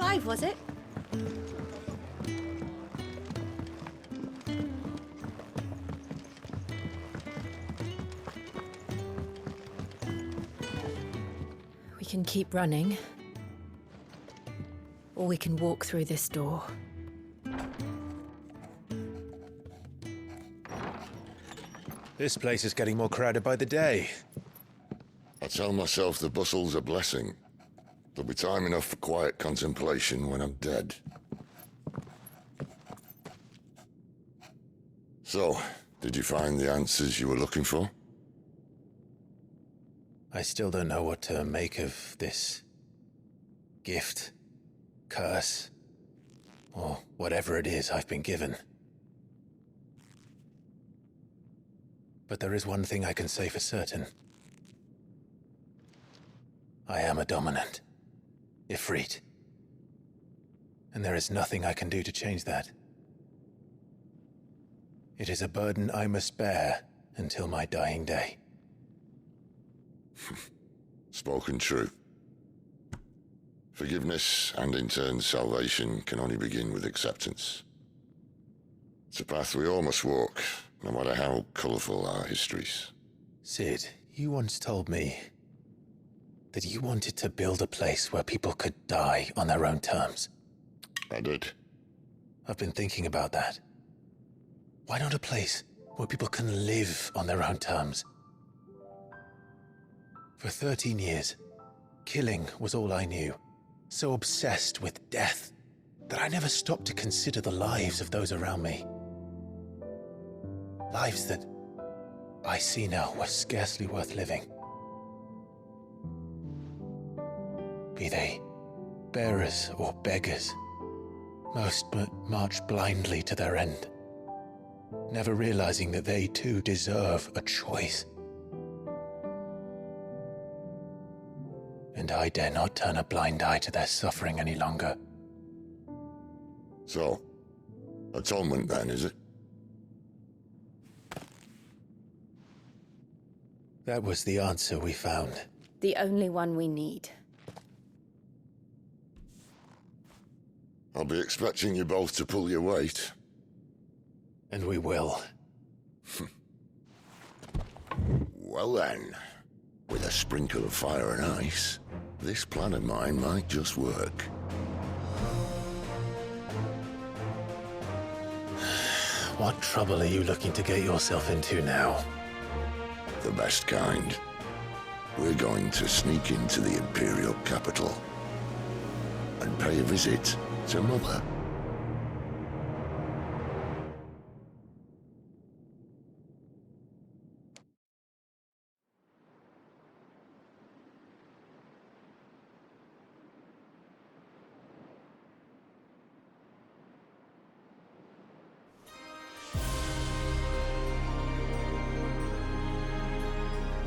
5, was it? We can keep running, or we can walk through this door. This place is getting more crowded by the day. I tell myself the bustle's a blessing. There'll be time enough for quiet contemplation when I'm dead. So, did you find the answers you were looking for? I still don't know what to make of this gift, curse, or whatever it is I've been given. But there is one thing I can say for certain. I am a dominant, Ifrit. And there is nothing I can do to change that. It is a burden I must bear until my dying day. Spoken true. Forgiveness, and in turn salvation, can only begin with acceptance. It's a path we all must walk, no matter how colourful our histories. Sid, you once told me that you wanted to build a place where people could die on their own terms. I did. I've been thinking about that. Why not a place where people can live on their own terms? For 13 years, killing was all I knew. So obsessed with death that I never stopped to consider the lives of those around me. Lives that I see now were scarcely worth living. Be they bearers or beggars, most but march blindly to their end, never realizing that they too deserve a choice. And I dare not turn a blind eye to their suffering any longer. So, atonement then, is it? That was the answer we found. The only one we need. I'll be expecting you both to pull your weight. And we will. Well then, with a sprinkle of fire and ice, this plan of mine might just work. What trouble are you looking to get yourself into now? The best kind. We're going to sneak into the Imperial capital and pay a visit to Mother.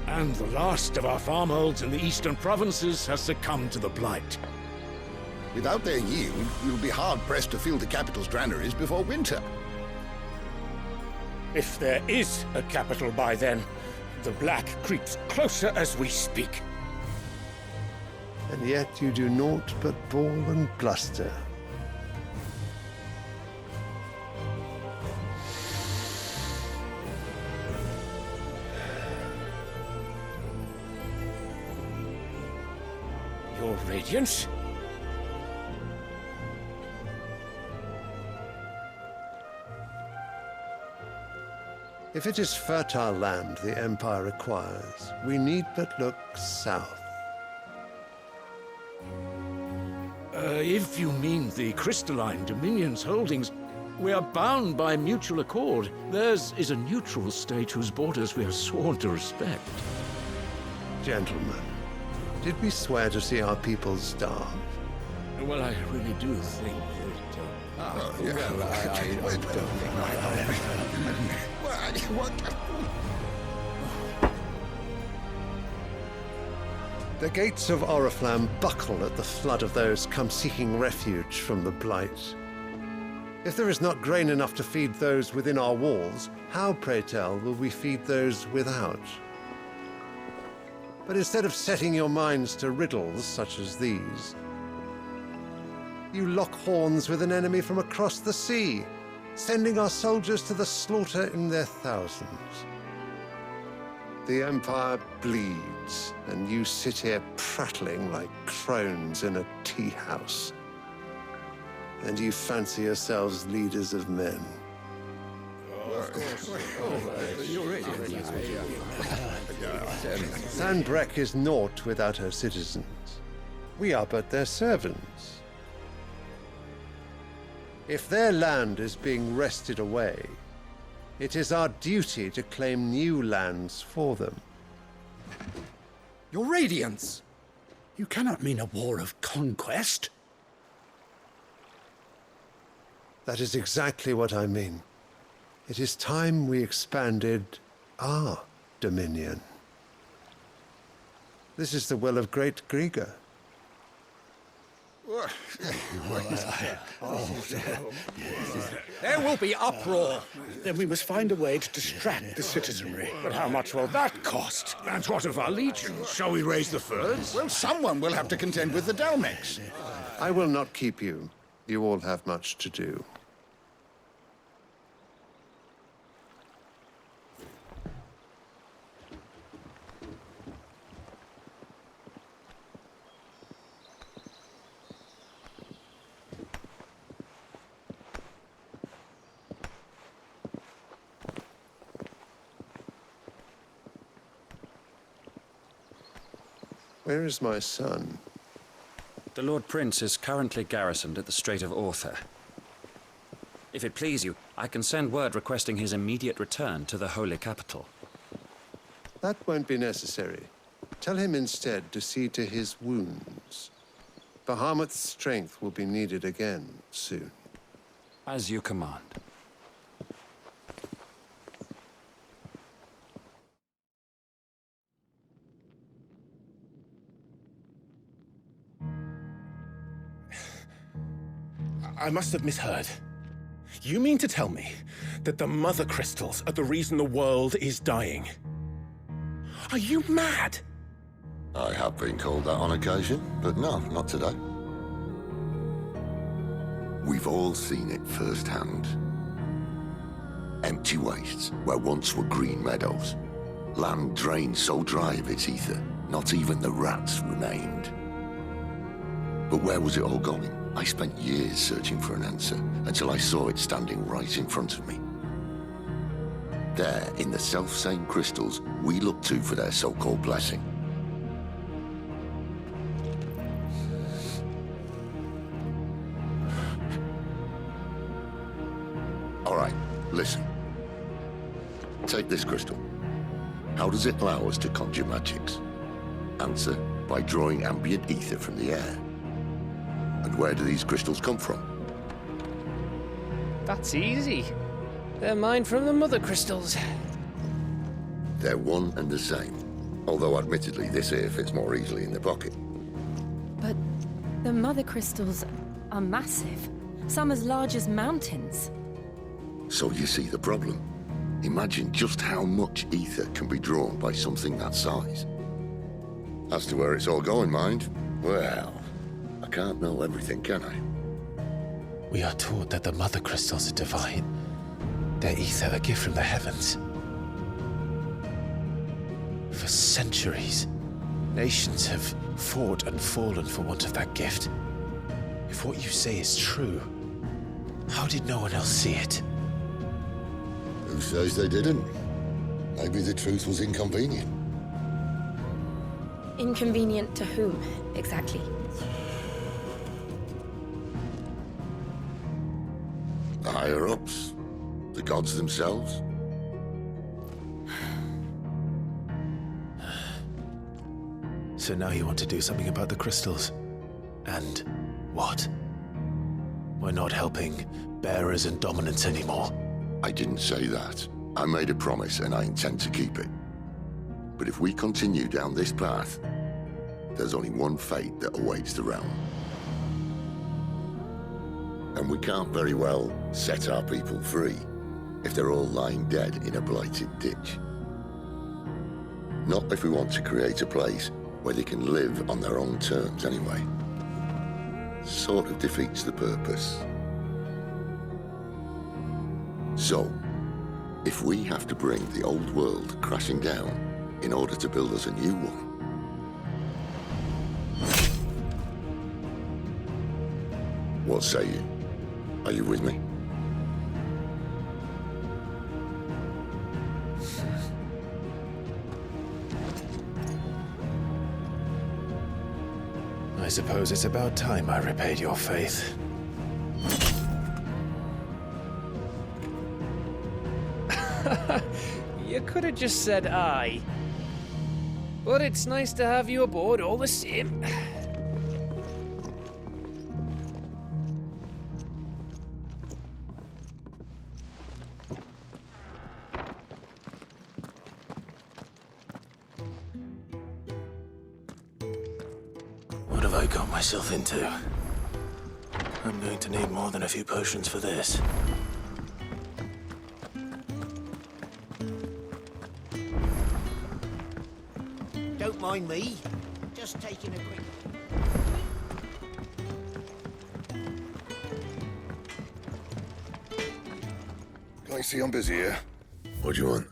And the last of our farmholds in the eastern provinces has succumbed to the blight. Without their yield, we'll be hard-pressed to fill the capital's granaries before winter. If there is a capital by then, the black creeps closer as we speak. And yet you do naught but bawl and bluster. Your Radiance? If it is fertile land the Empire requires, we need but look south. If you mean the crystalline Dominion's holdings, we are bound by mutual accord. Theirs is a neutral state whose borders we are sworn to respect. Gentlemen, did we swear to see our people starve? Well, I really do think that... I don't think what? The gates of Oriflamme buckle at the flood of those come seeking refuge from the blight. If there is not grain enough to feed those within our walls, how, pray tell, will we feed those without? But instead of setting your minds to riddles such as these, You lock horns with an enemy from across the sea, sending our soldiers to the slaughter in their thousands. The Empire bleeds, and you sit here prattling like crones in a tea house. And you fancy yourselves leaders of men. Sandbreck is naught without her citizens. We are but their servants. If their land is being wrested away, it is our duty to claim new lands for them. Your Radiance! You cannot mean a war of conquest. That is exactly what I mean. It is time we expanded our dominion. This is the will of great Grieger. There will be uproar. Then we must find a way to distract the citizenry. But how much will that cost? And what of our legions? Shall we raise the furs? Well, someone will have to contend with the Dalmex. I will not keep you. You all have much to do. Where is my son? The Lord Prince is currently garrisoned at the Strait of Arthur. If it please you, I can send word requesting his immediate return to the Holy Capital. That won't be necessary. Tell him instead to see to his wounds. Bahamut's strength will be needed again soon. As you command. I must have misheard. You mean to tell me that the Mother Crystals are the reason the world is dying? Are you mad? I have been called that on occasion, but no, not today. We've all seen it firsthand. Empty wastes where once were green meadows. Land drained so dry of its ether, not even the rats remained. But where was it all going? I spent years searching for an answer, until I saw it standing right in front of me. There, in the self-same crystals we look to for their so-called blessing. All right, listen. Take this crystal. How does it allow us to conjure magics? Answer, by drawing ambient ether from the air. And where do these crystals come from? That's easy. They're mined from the Mother Crystals. They're one and the same. Although admittedly this here fits more easily in the pocket. But the Mother Crystals are massive. Some as large as mountains. So you see the problem. Imagine just how much ether can be drawn by something that size. As to where it's all going, mind, well, I can't know everything, can I? We are taught that the Mother Crystals are divine. Their ether a gift from the heavens. For centuries, nations have fought and fallen for want of that gift. If what you say is true, how did no one else see it? Who says they didn't? Maybe the truth was inconvenient. Inconvenient to whom, exactly? The higher-ups? The gods themselves? So now you want to do something about the crystals? And what? We're not helping bearers and dominants anymore. I didn't say that. I made a promise and I intend to keep it. But if we continue down this path, there's only one fate that awaits the realm. And we can't very well set our people free if they're all lying dead in a blighted ditch. Not if we want to create a place where they can live on their own terms anyway. sort of defeats the purpose. So, if we have to bring the old world crashing down in order to build us a new one, what say you? Are you with me? I suppose it's about time I repaid your faith. You could have just said aye. But it's nice to have you aboard all the same. What have I got myself into? I'm going to need more than a few potions for this. Don't mind me. Just taking a quick... Can I see I'm busy here? What do you want?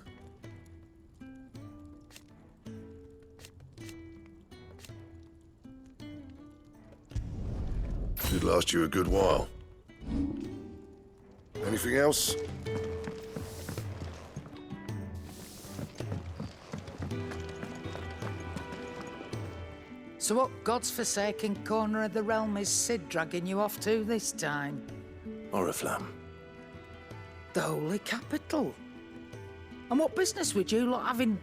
Should last you a good while. Anything else? So what God's forsaken corner of the realm is Sid dragging you off to this time? Oriflamme. The Holy Capital. And what business would you lot have in...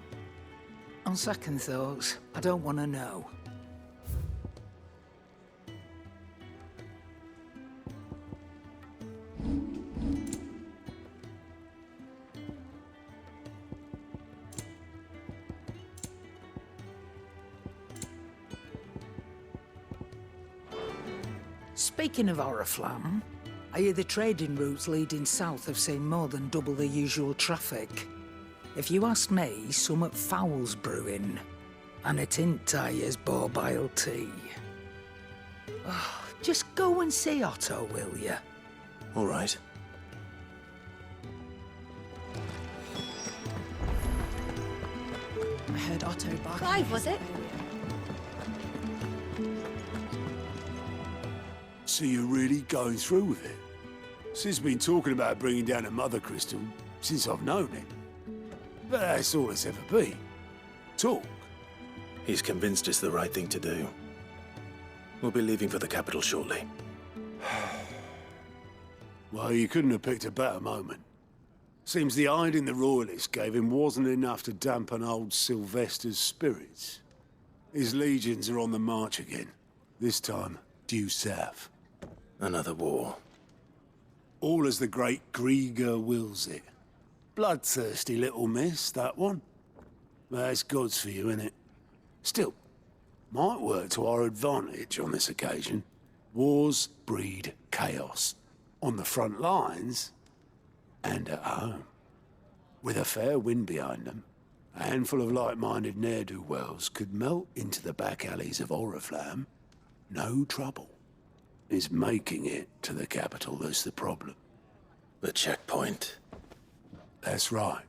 On second thoughts, I don't want to know. Speaking of Oriflamme, I hear the trading routes leading south have seen more than double the usual traffic. If you ask me, summat foul's brewing, and it ain't Tyre's borbile tea. Oh, just go and see Otto, will you? All right. I heard Otto barking. Clive, was it? So you're really going through with it? Sid's been talking about bringing down a mother crystal since I've known him. But that's all it's ever been. Talk. He's convinced it's the right thing to do. We'll be leaving for the capital shortly. Well, you couldn't have picked a better moment. Seems the hiding the Royalists gave him wasn't enough to dampen old Sylvester's spirits. His legions are on the march again. This time, due south. Another war. All as the great Grieger wills it. Bloodthirsty little miss, that one. That's God's for you, innit? Still, might work to our advantage on this occasion. Wars breed chaos. On the front lines, and at home. With a fair wind behind them, a handful of like-minded ne'er-do-wells could melt into the back alleys of Oriflamme. No trouble. It's making it to the capital that's the problem. The checkpoint. That's right.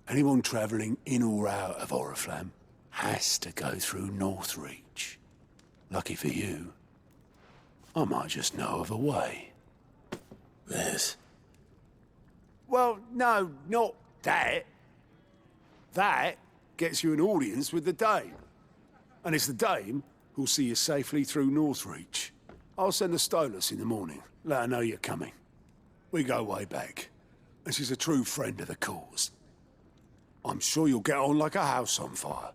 Anyone travelling in or out of Oriflamme has to go through Northreach. Lucky for you, I might just know of a way. This? Well, no, not that. That gets you an audience with the Dame. And it's the Dame who'll see you safely through Northreach. I'll send the Stolas in the morning. Let her know you're coming. We go way back. And she's a true friend of the cause. I'm sure you'll get on like a house on fire.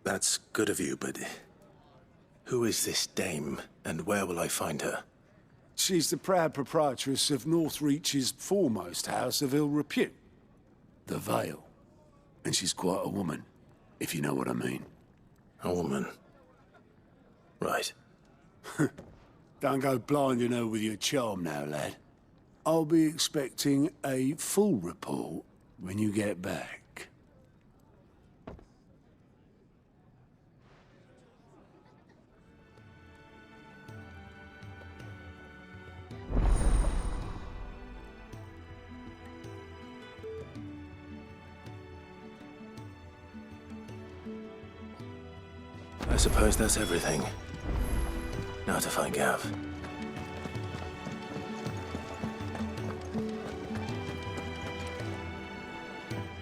That's good of you, but... who is this dame, and where will I find her? She's the proud proprietress of Northreach's foremost house of ill repute. The Vale. And she's quite a woman, if you know what I mean. A woman? Right. Don't go blinding her with your charm now, lad. I'll be expecting a full report when you get back. I suppose that's everything. Now to find Gav.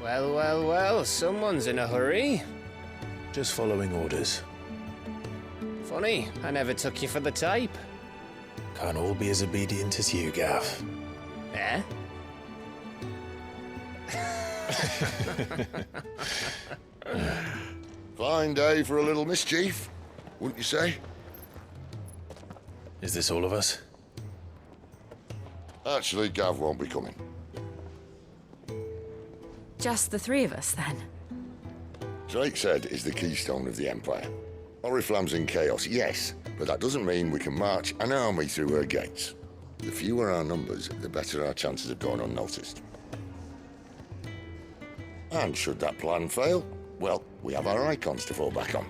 Well, well, well, someone's in a hurry. Just following orders. Funny, I never took you for the type. Can't all be as obedient as you, Gav. Eh? Fine day for a little mischief, wouldn't you say? Is this all of us? Actually, Gav won't be coming. Just the three of us, then? Drake's Head is the keystone of the Empire. Oriflamme's in chaos, yes, but that doesn't mean we can march an army through her gates. The fewer our numbers, the better our chances of going unnoticed. And should that plan fail, well, we have our icons to fall back on.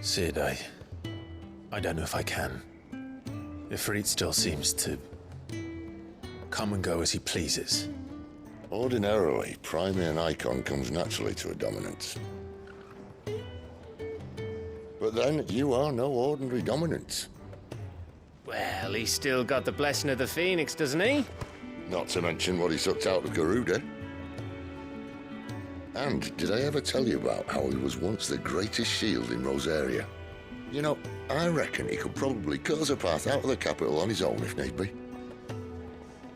Sid, I don't know if I can. Ifrit still seems to come and go as he pleases. Ordinarily, priming an icon comes naturally to a dominance. But then, you are no ordinary dominance. Well, he's still got the blessing of the Phoenix, doesn't he? Not to mention what he sucked out of Garuda. And did I ever tell you about how he was once the greatest shield in Rosaria? You know, I reckon he could probably cut us a path out of the capital on his own if need be.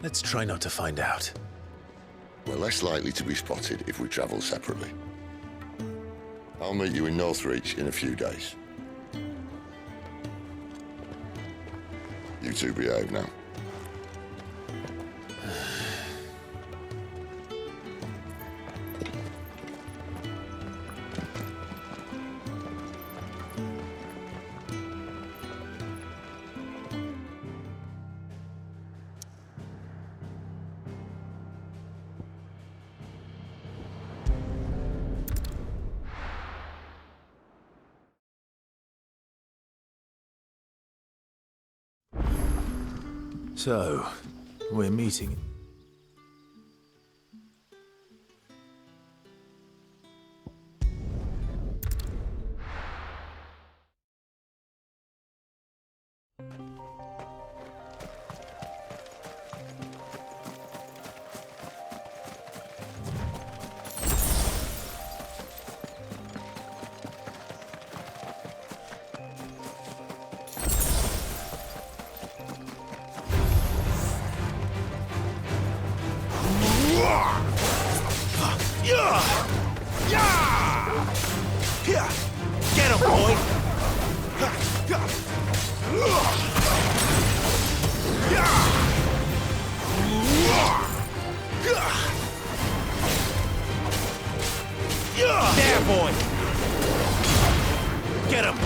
Let's try not to find out. We're less likely to be spotted if we travel separately. I'll meet you in Northreach in a few days. You two behave now. So, we're meeting. Get him, boy! There, boy! Get him!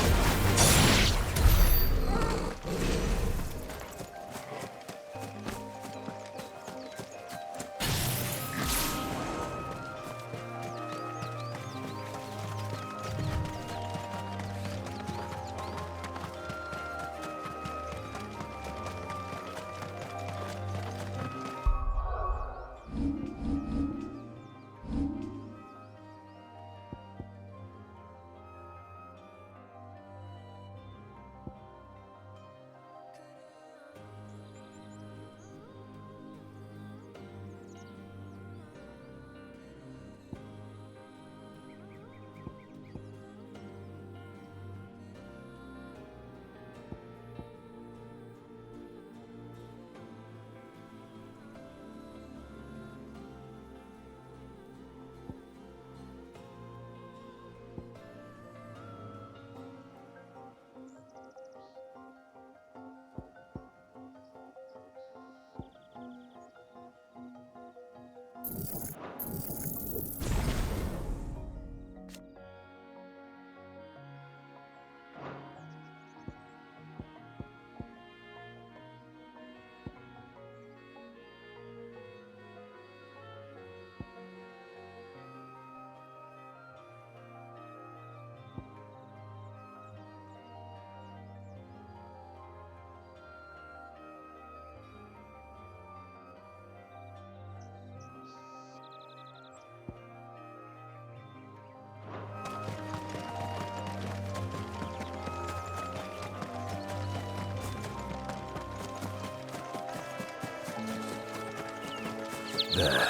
There.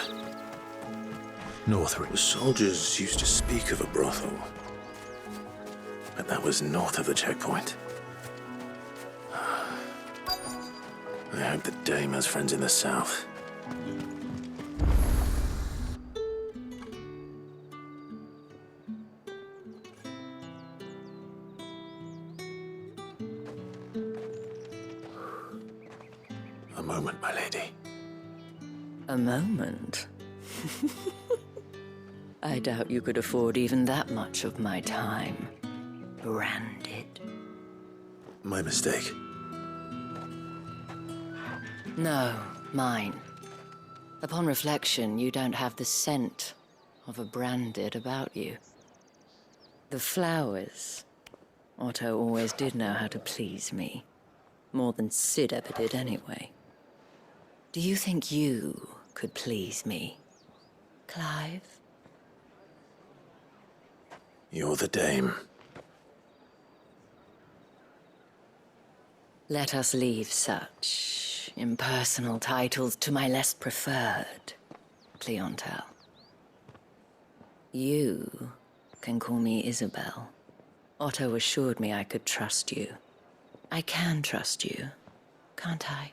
Northward. The soldiers used to speak of a brothel, but that was north of the checkpoint. I hope the dame has friends in the south. A moment, my lady. A moment? I doubt you could afford even that much of my time. Branded. My mistake. No, mine. Upon reflection, you don't have the scent of a branded about you. The flowers. Otto always did know how to please me. More than Sid ever did anyway. Do you think you could please me, Clive? You're the dame. Let us leave such impersonal titles to my less preferred clientele. You can call me Isabel. Otto assured me I could trust you. I can trust you, can't I?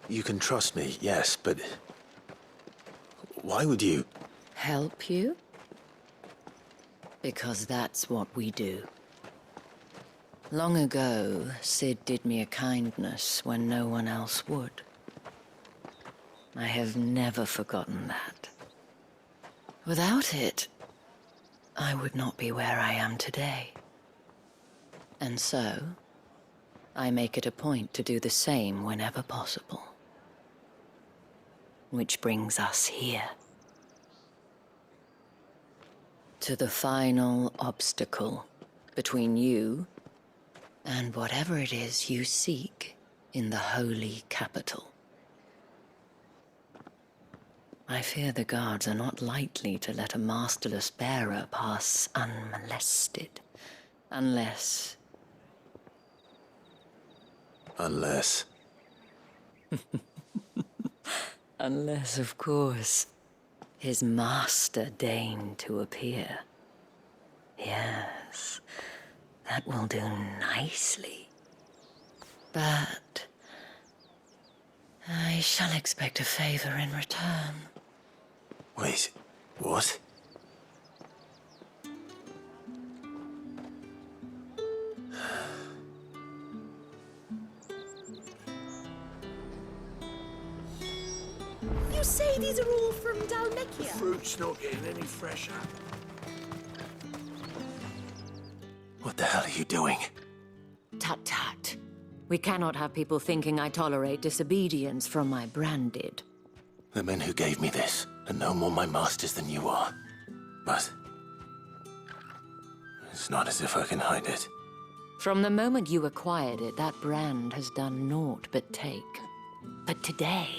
You can trust me, yes, but why would you? Help you? Because that's what we do. Long ago, Sid did me a kindness when no one else would. I have never forgotten that. Without it, I would not be where I am today. And so, I make it a point to do the same whenever possible. Which brings us here. To the final obstacle between you and whatever it is you seek in the holy capital. I fear the guards are not likely to let a masterless bearer pass unmolested, unless... Unless... Unless, of course, his master deigned to appear. Yes, that will do nicely. But I shall expect a favor in return. Wait, what? You say these are all from Dalmekia? Fruit's not getting any fresher. What the hell are you doing? Tut-tut. We cannot have people thinking I tolerate disobedience from my branded. The men who gave me this are no more my masters than you are. But it's not as if I can hide it. From the moment you acquired it, that brand has done naught but take. But today,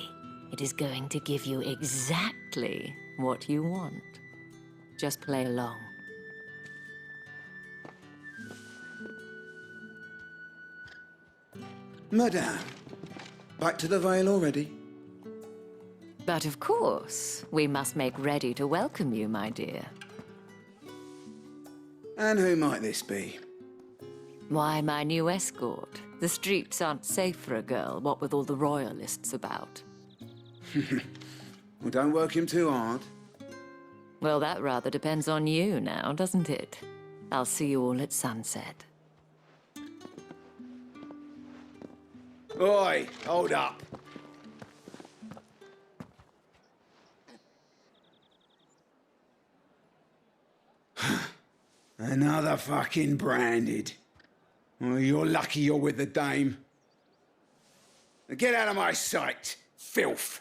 it is going to give you exactly what you want. Just play along. Madame, back to the Vale already? But of course, we must make ready to welcome you, my dear. And who might this be? Why, my new escort. The streets aren't safe for a girl, what with all the royalists about. Well, don't work him too hard. Well, that rather depends on you now, doesn't it? I'll see you all at sunset. Oi, hold up. Another fucking branded. Well, you're lucky you're with the dame. Now get out of my sight, filth.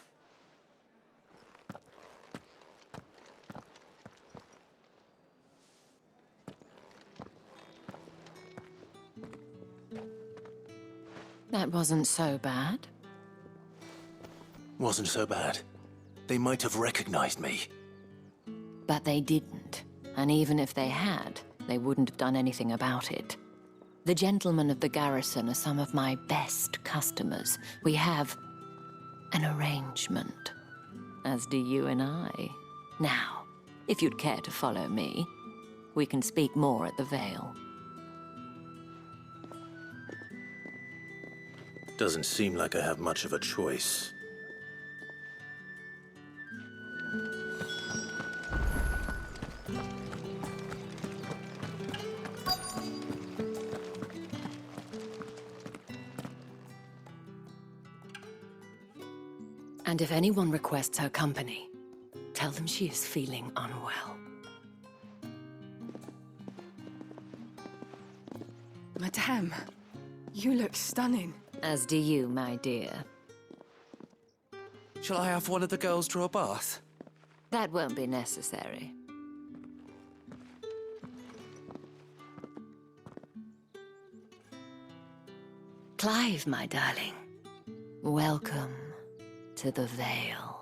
That wasn't so bad. Wasn't so bad. They might have recognized me. But they didn't. And even if they had, they wouldn't have done anything about it. The gentlemen of the garrison are some of my best customers. We have an arrangement. As do you and I. Now, if you'd care to follow me, we can speak more at the Vale. Doesn't seem like I have much of a choice. And if anyone requests her company, tell them she is feeling unwell. Madame, you look stunning. As do you, my dear. Shall I have one of the girls draw a bath? That won't be necessary. Clive, my darling. Welcome to the Vale.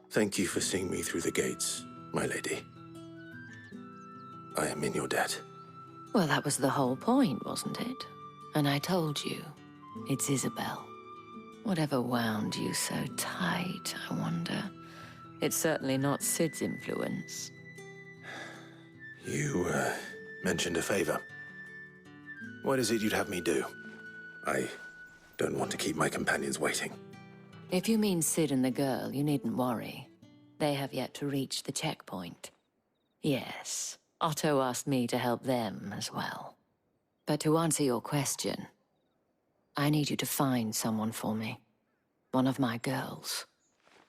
Thank you for seeing me through the gates, my lady. I am in your debt. Well, that was the whole point, wasn't it? And I told you, it's Isabel. Whatever wound you so tight, I wonder. It's certainly not Sid's influence. You, mentioned a favor. What is it you'd have me do? I don't want to keep my companions waiting. If you mean Sid and the girl, you needn't worry. They have yet to reach the checkpoint. Yes, Otto asked me to help them as well. But to answer your question, I need you to find someone for me. One of my girls.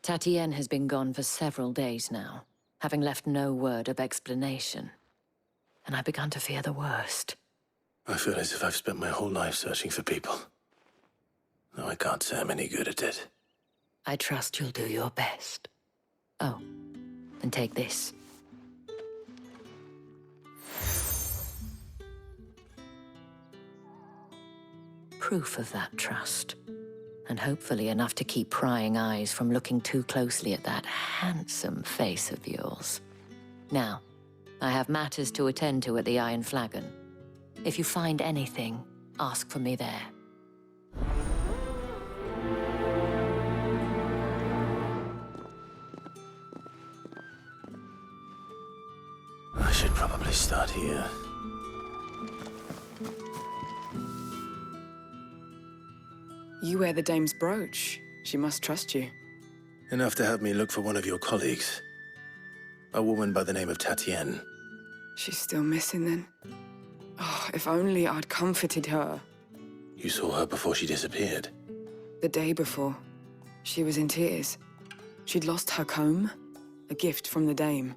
Tatienne has been gone for several days now, having left no word of explanation. And I began to fear the worst. I feel as if I've spent my whole life searching for people. No, I can't say I'm any good at it. I trust you'll do your best. Oh, and take this. Proof of that trust. And hopefully enough to keep prying eyes from looking too closely at that handsome face of yours. Now, I have matters to attend to at the Iron Flagon. If you find anything, ask for me there. I should probably start here. You wear the dame's brooch. She must trust you. Enough to have me look for one of your colleagues. A woman by the name of Tatienne. She's still missing then? Oh, if only I'd comforted her. You saw her before she disappeared. The day before. She was in tears. She'd lost her comb, a gift from the dame.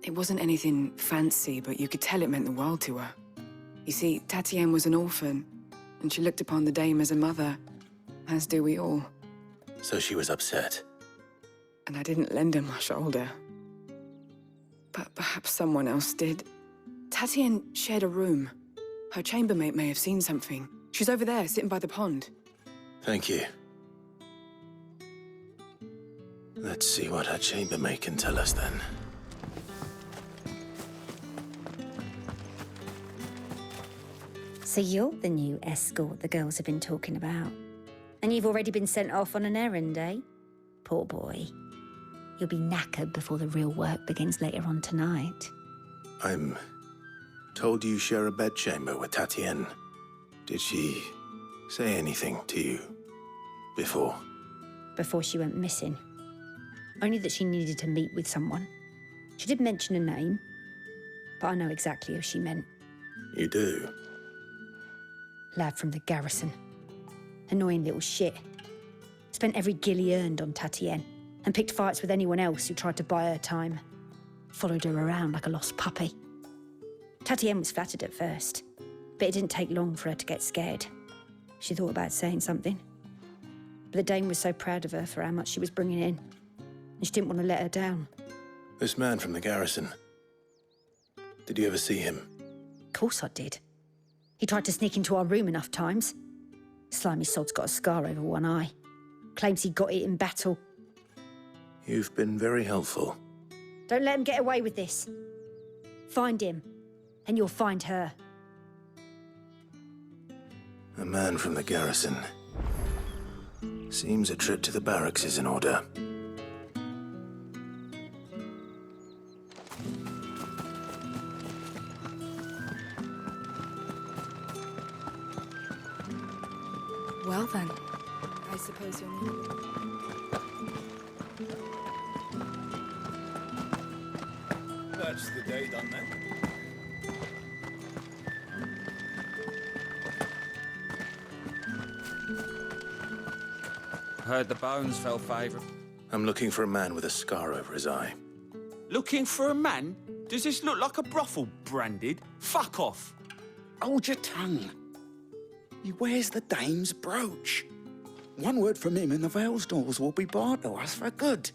It wasn't anything fancy, but you could tell it meant the world to her. You see, Tatienne was an orphan, and she looked upon the dame as a mother, as do we all. So she was upset. And I didn't lend her my shoulder. But perhaps someone else did. Tatienne shared a room. Her chambermaid may have seen something. She's over there, sitting by the pond. Thank you. Let's see what her chambermaid can tell us then. So you're the new escort the girls have been talking about. And you've already been sent off on an errand, eh? Poor boy. You'll be knackered before the real work begins later on tonight. I'm told you share a bedchamber with Tatienne. Did she say anything to you before? Before she went missing. Only that she needed to meet with someone. She did mention a name, but I know exactly who she meant. You do? Lad from the garrison. Annoying little shit. Spent every guil he earned on Tatienne and picked fights with anyone else who tried to buy her time. Followed her around like a lost puppy. Tatienne was flattered at first, but it didn't take long for her to get scared. She thought about saying something. But the dame was so proud of her for how much she was bringing in, and she didn't want to let her down. This man from the garrison. Did you ever see him? Of course I did. He tried to sneak into our room enough times. Slimy sod's got a scar over one eye. Claims he got it in battle. You've been very helpful. Don't let him get away with this. Find him, and you'll find her. A man from the garrison. Seems a trip to the barracks is in order. Well then, I suppose you'll need... That's the day done then. Heard the bones fell favourite. I'm looking for a man with a scar over his eye. Looking for a man? Does this look like a brothel, Branded? Fuck off. Hold your tongue. He wears the dame's brooch. One word from him and the Vale's doors will be barred to us for good.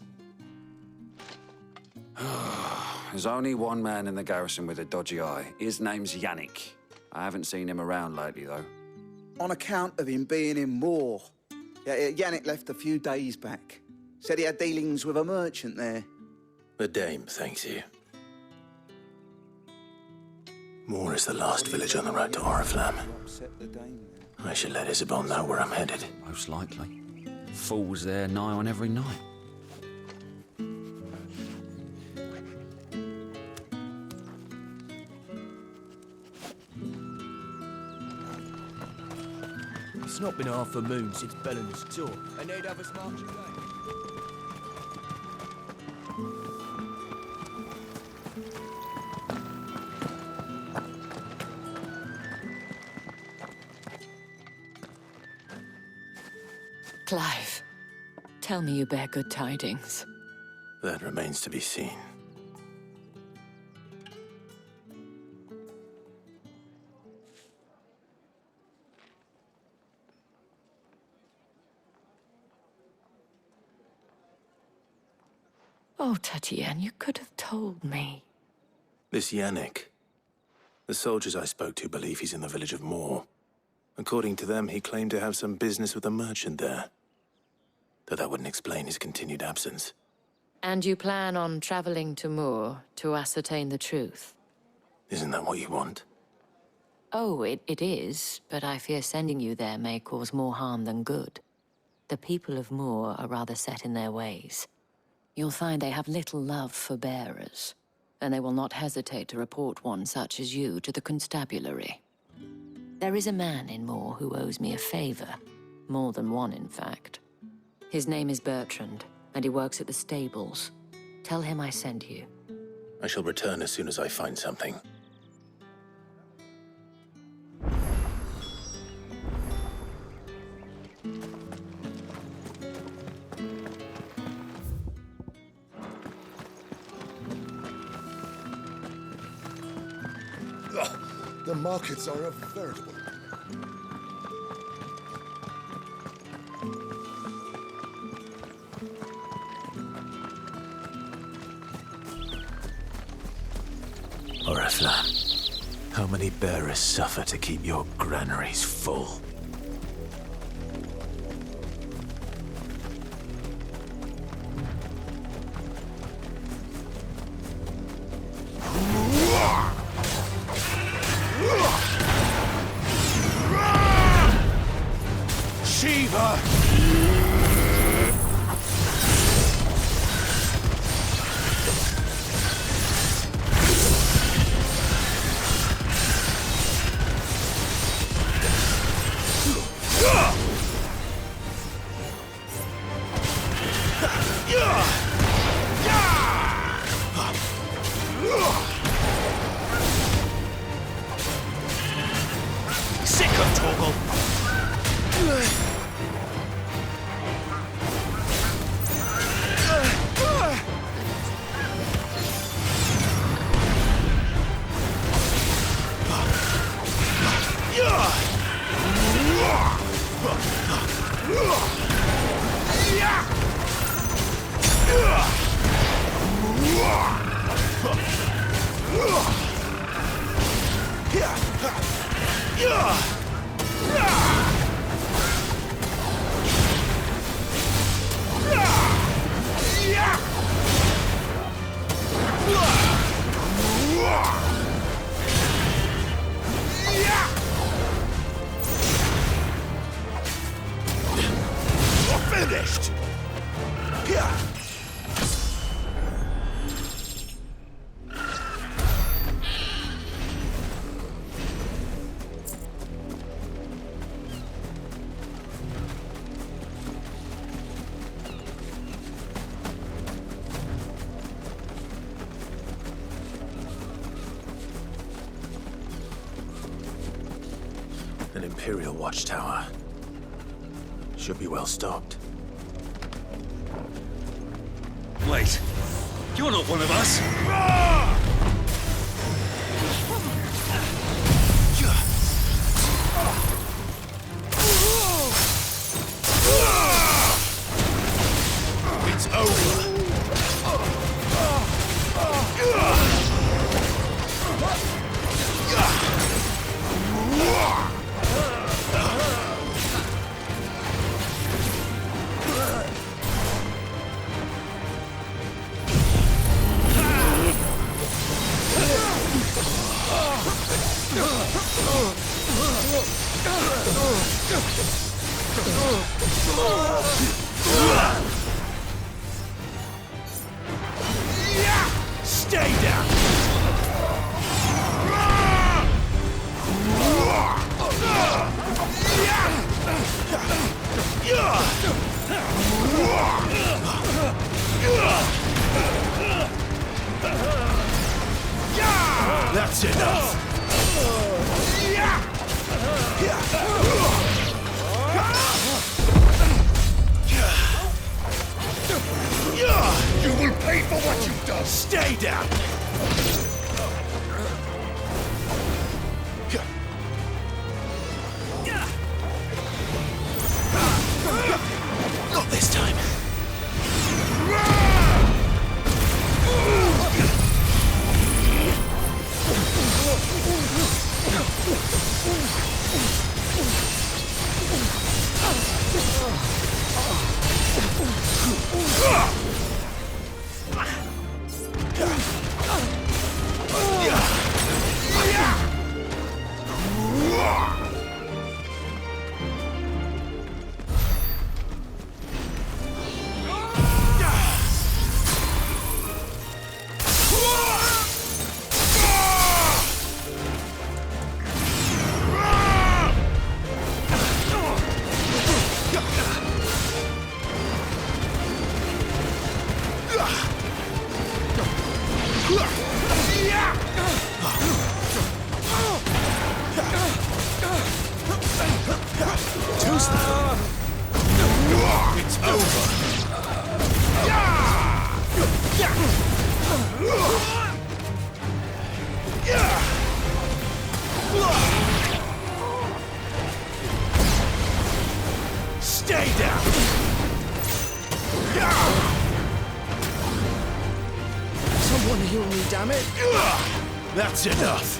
There's only one man in the garrison with a dodgy eye. His name's Yannick. I haven't seen him around lately, though. On account of him being in Moor. Yannick left a few days back. Said he had dealings with a merchant there. The dame thanks you. Moor is the last village on the road to Oriflamme. I should let Isabel know where I'm headed. Most likely. Fools there nigh on every night. It's not been half a moon since Bellen's tour, and they'd have us march away. Clive, tell me you bear good tidings. That remains to be seen. Oh, Tatienne, you could have told me. This Yannick. The soldiers I spoke to believe he's in the village of Moor. According to them, he claimed to have some business with a merchant there. Though that wouldn't explain his continued absence. And you plan on traveling to Moor to ascertain the truth? Isn't that what you want? Oh, it is, but I fear sending you there may cause more harm than good. The people of Moor are rather set in their ways. You'll find they have little love for bearers, and they will not hesitate to report one such as you to the constabulary. There is a man in Moor who owes me a favor. More than one, in fact. His name is Bertrand, and he works at the stables. Tell him I sent you. I shall return as soon as I find something. The markets are a veritable... Oriflamme, how many bearers suffer to keep your granaries full? Shiva! finished! Yeah. An Imperial watchtower. Should be well stocked. Wait, you're not one of us! It's over! Stay down! That's enough! You will pay for what you've done! Stay down! Not this time! It's over. Stay down. Someone heal me, damn it! That's enough.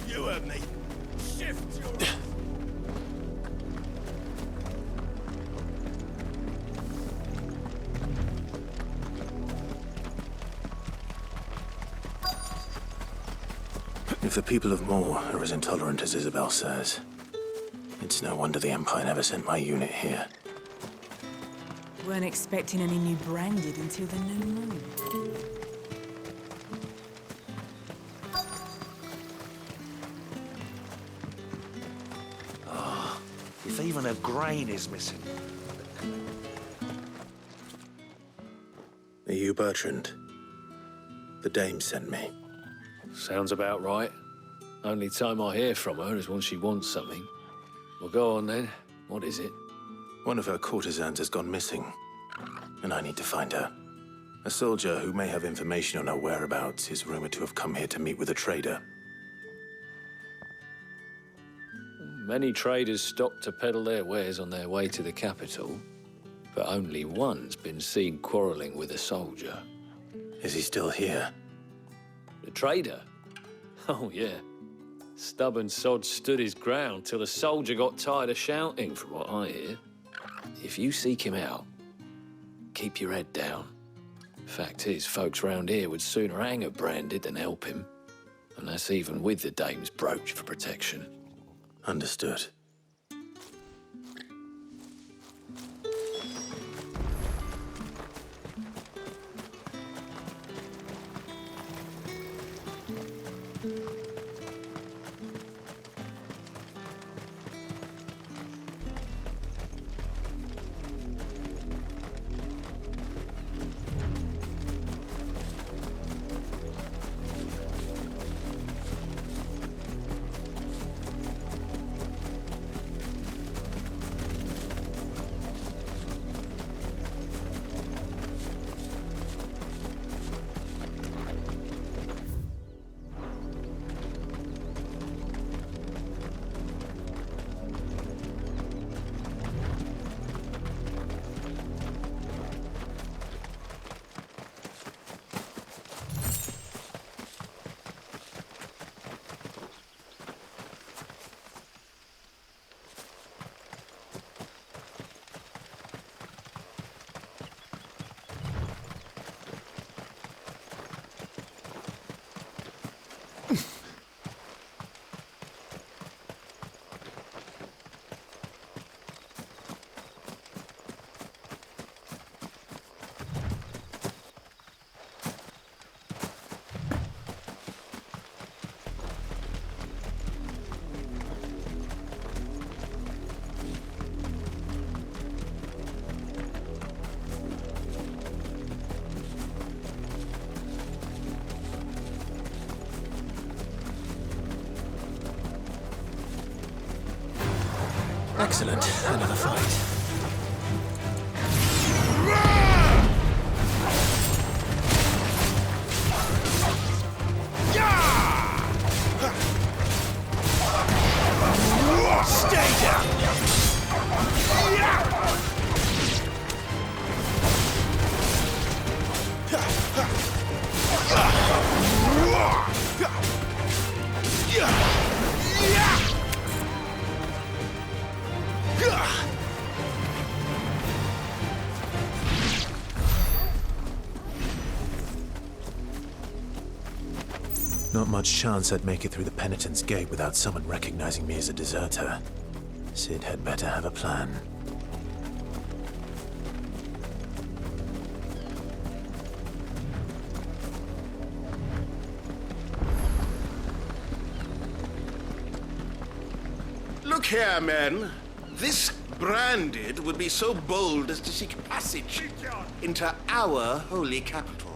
You heard me. Shift your... If the people of Moor are as intolerant as Isabel says, it It's no wonder the Empire never sent my unit here. Weren't expecting any new branded until the new moon. If even a grain is missing. Are you Bertrand? The Dame sent me. Sounds about right. Only time I hear from her is when she wants something. Well, go on then. What is it? One of her courtesans has gone missing, and I need to find her. A soldier who may have information on her whereabouts is rumored to have come here to meet with a trader. Many traders stop to peddle their wares on their way to the capital, but only one's been seen quarreling with a soldier. Is he still here? The trader? Oh, yeah. Stubborn sod stood his ground till the soldier got tired of shouting, from what I hear. If you seek him out, keep your head down. Fact is, folks round here would sooner hang a branded than help him. And that's even with the Dame's brooch for protection. Understood. Excellent. Another fight. Stay down! Not much chance I'd make it through the Penitent's Gate without someone recognizing me as a deserter. Cid had better have a plan. Look here, men. This branded would be so bold as to seek passage into our holy capital.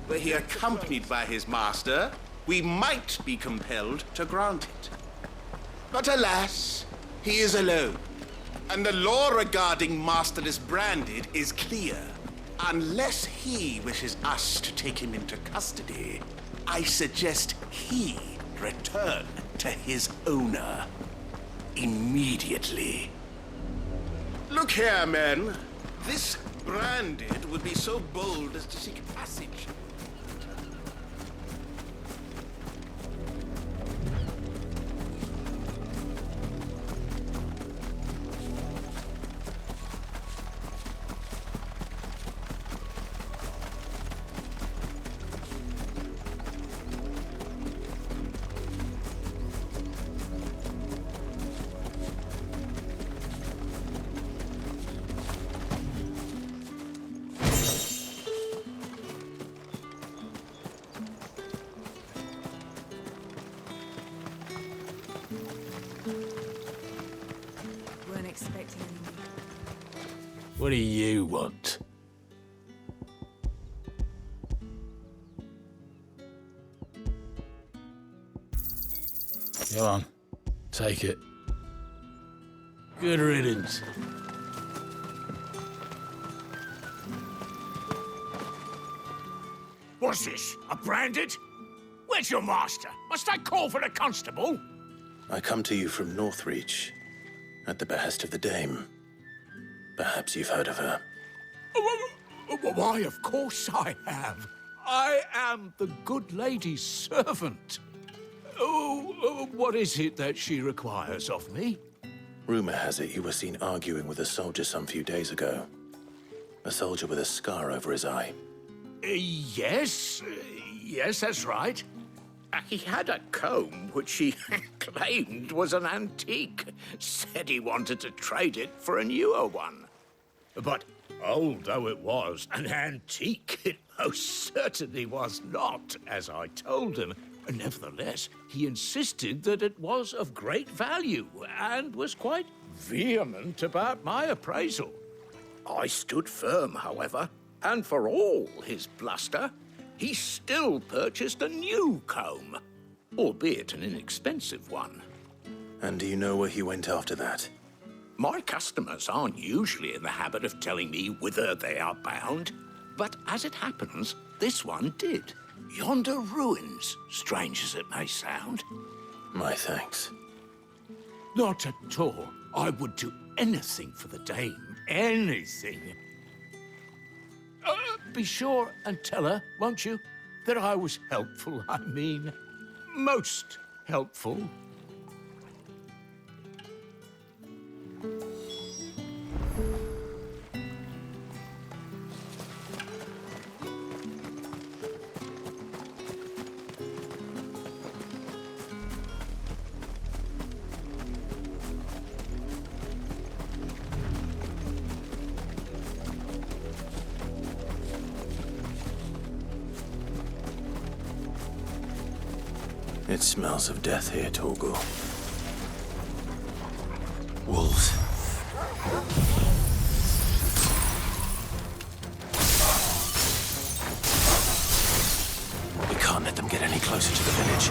Were he accompanied by his master, we might be compelled to grant it. But alas, he is alone, and the law regarding masterless branded is clear. Unless he wishes us to take him into custody, I suggest he return to his owner immediately. Look here, men. This branded would be so bold as to seek passage. What do you want? Go on, take it. Good riddance. What's this? A branded? Where's your master? Must I call for the constable? I come to you from Northreach, at the behest of the Dame. Perhaps you've heard of her. Why, of course I have. I am the good lady's servant. What is it that she requires of me? Rumor has it you were seen arguing with a soldier some few days ago. A soldier with a scar over his eye. Yes, that's right. He had a comb which he claimed was an antique. Said he wanted to trade it for a newer one. But old though it was, an antique it most certainly was not, as I told him. Nevertheless, he insisted that it was of great value and was quite vehement about my appraisal. I stood firm, however, and for all his bluster, he still purchased a new comb, albeit an inexpensive one. And do you know where he went after that? My customers aren't usually in the habit of telling me whither they are bound, but as it happens, this one did. Yonder ruins, strange as it may sound. My thanks. Not at all. I would do anything for the Dame. Anything. Be sure and tell her, won't you, that I was helpful. I mean, most helpful. It smells of death here, Torgal. Wolves. We can't let them get any closer to the village.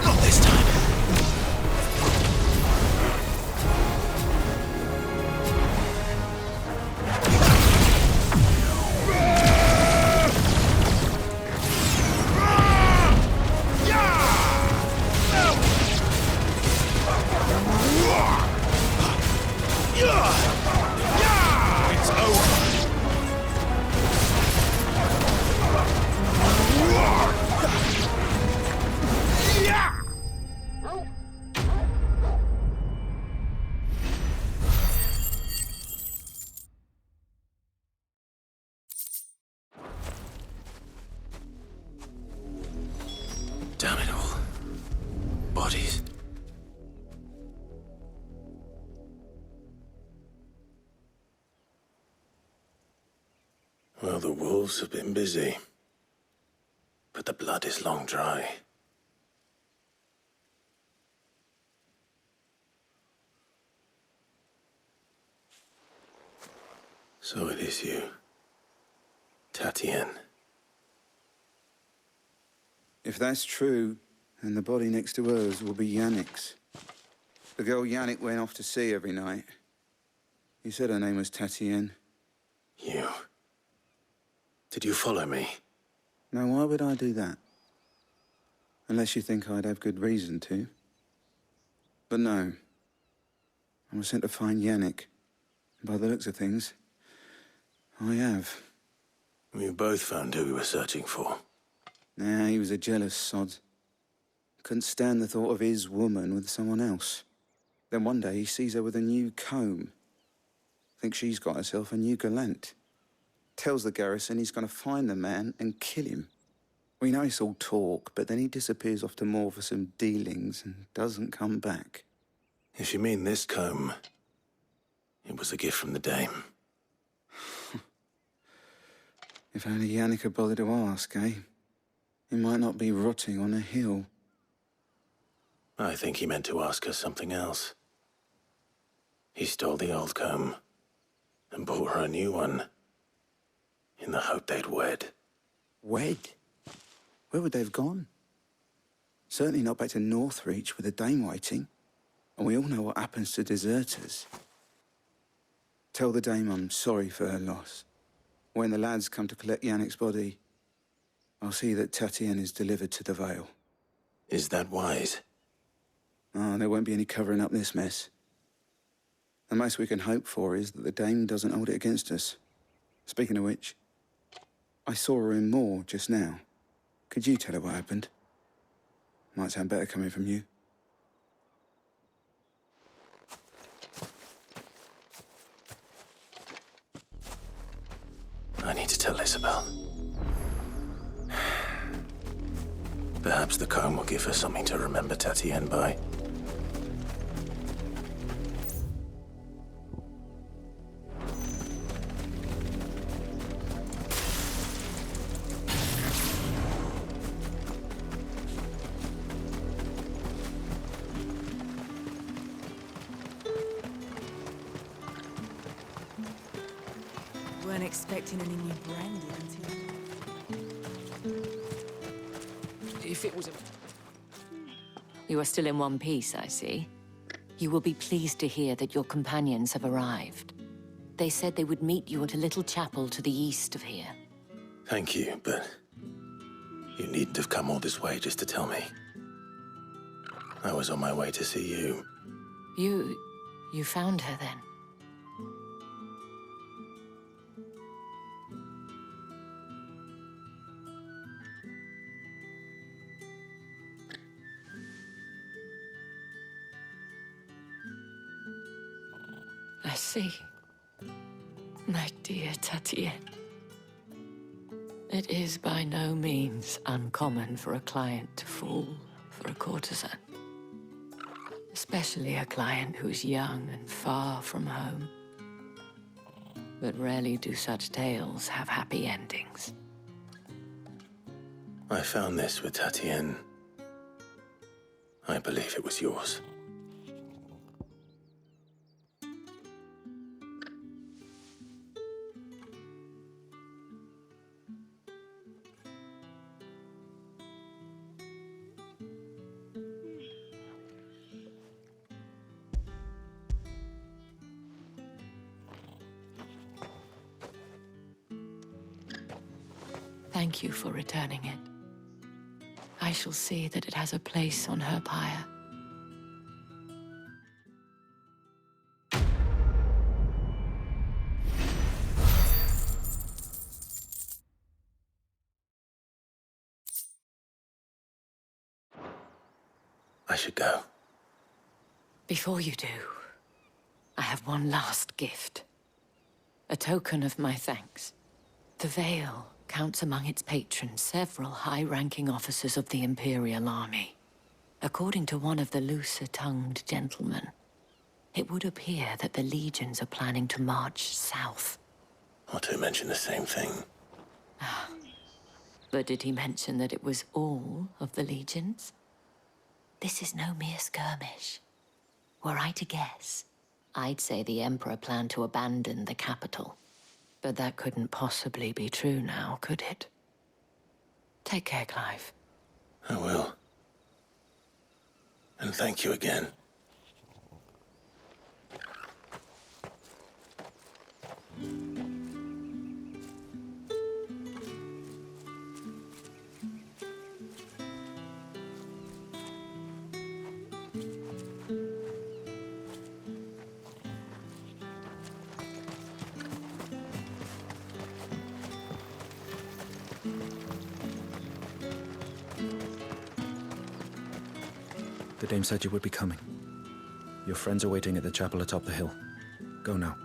Not this time. It's over. Damn it all. Bodies. Well, the wolves have been busy. But the blood is long dry. So it is you, Tatien. If that's true, then the body next to hers will be Yannick's. The girl Yannick went off to sea every night. He said her name was Tatien. You. Did you follow me? Now, why would I do that? Unless you think I'd have good reason to. But no. I was sent to find Yannick. By the looks of things, I have. We've both found who we were searching for. Nah, he was a jealous sod. Couldn't stand the thought of his woman with someone else. Then one day he sees her with a new comb. Thinks she's got herself a new gallant. Tells the garrison he's going to find the man and kill him. We know it's all talk, but then he disappears off to Moor for some dealings and doesn't come back. If you mean this comb, it was a gift from the dame. If only Yannick had bothered to ask, eh? He might not be rotting on a hill. I think he meant to ask her something else. He stole the old comb and bought her a new one in the hope they'd wed. Wed? Where would they have gone? Certainly not back to Northreach with the dame waiting. And we all know what happens to deserters. Tell the dame I'm sorry for her loss. When the lads come to collect Yannick's body, I'll see that Tatienne is delivered to the Vale. Is that wise? Oh, there won't be any covering up this mess. The most we can hope for is that the dame doesn't hold it against us. Speaking of which, I saw her in Moor just now. Could you tell her what happened? Might sound better coming from you. I need to tell Isabel. Perhaps the comb will give her something to remember Tatienne by. Weren't expecting any new brandy until... If it was a... You are still in one piece, I see. You will be pleased to hear that your companions have arrived. They said they would meet you at a little chapel to the east of here. Thank you, but you needn't have come all this way just to tell me. I was on my way to see you. You found her then? I see. My dear Tatienne. It is by no means uncommon for a client to fall for a courtesan. Especially a client who's young and far from home. But rarely do such tales have happy endings. I found this with Tatienne. I believe it was yours. Thank you for returning it. I shall see that it has a place on her pyre. I should go. Before you do, I have one last gift. A token of my thanks. The Vale counts among its patrons several high-ranking officers of the Imperial Army. According to one of the looser-tongued gentlemen, it would appear that the legions are planning to march south. Otto mentioned the same thing. But did he mention that it was all of the legions? This is no mere skirmish. Were I to guess, I'd say the Emperor planned to abandon the capital. But that couldn't possibly be true now, could it? Take care, Clive. I will. And thank you again. The dame said you would be coming. Your friends are waiting at the chapel atop the hill. Go now.